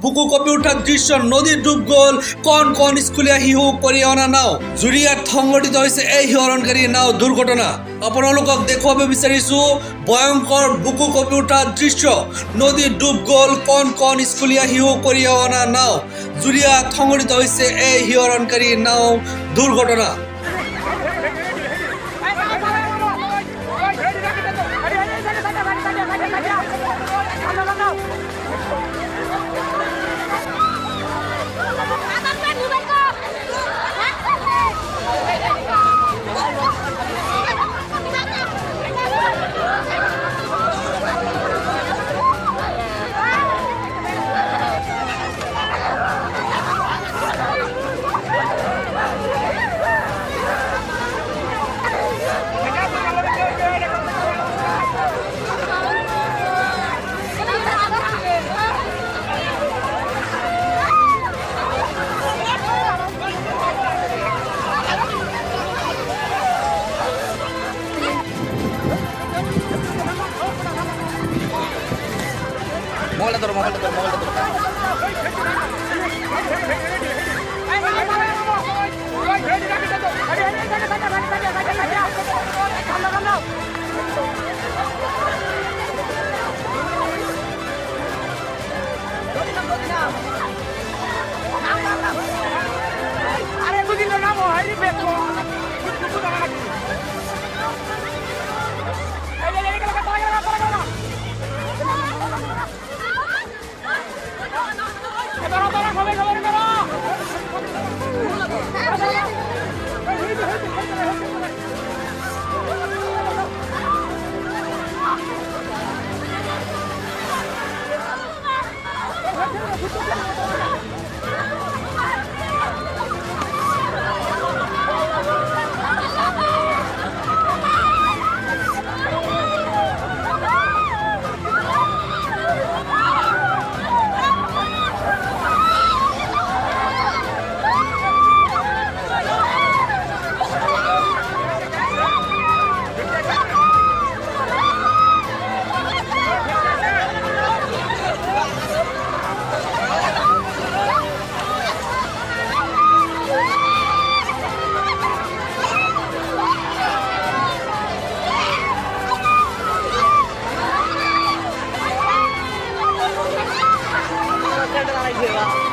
বুকু copy উঠার দৃশ্য, নদীর ডুব গ'ল কণ স্কুলীয়া শিশু কৰি অনা নাও। জুৰিয়াত সংঘটিত হৈছে এই শিহৰণকাৰী নাও দুৰ্ঘটনা। আপোনালোকক দেখুৱাব বিচাৰিছো ভয়ংকৰ বুকু কপি উঠাৰ দৃশ্য, নদীত ডুব গ'ল কণ স্কুলীয়া শিশু কৰি অনা নাও। জুৰিয়াত সংঘটিত হৈছে এই শিহৰণকাৰী নাও দুৰ্ঘটনা। মোবাইলটা ধরো। আরে দুদিন নাম হরি বেকো দাঁড়াইছে